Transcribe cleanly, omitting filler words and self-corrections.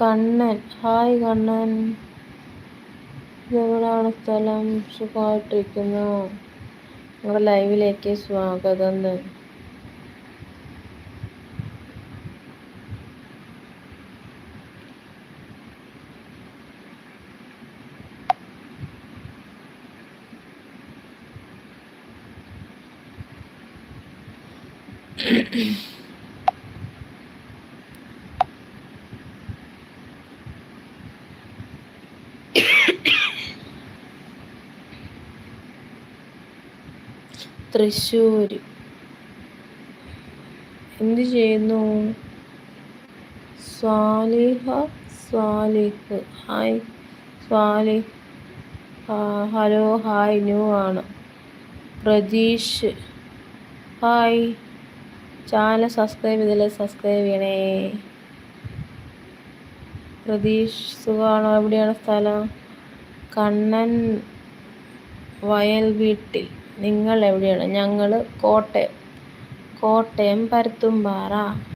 Kannan, hi Kannan, ഇതെവിടാണ് സ്ഥലം? സുഖമായിട്ടിരിക്കുന്നു. നിങ്ങളുടെ ലൈവിലേക്ക് സ്വാഗതം. തൃശ്ശൂര് എന്ത് ചെയ്യുന്നു? Swalih, hi Swalih. Hello, hi, new ആണ്. പ്രതീഷ്, ഹായ്. ചാനൽ സബ്സ്ക്രൈബ് ചെയ്തില്ലേ? സബ്സ്ക്രൈബ് ചെയ്യണേ. പ്രതീഷ്, സുഖമാണോ? എവിടെയാണ് സ്ഥലം? കണ്ണൻ വയൽ വീട്ടിൽ. നിങ്ങൾ എവിടെയാണ്? ഞങ്ങൾ കോട്ടയം പരുത്തുംപാറ.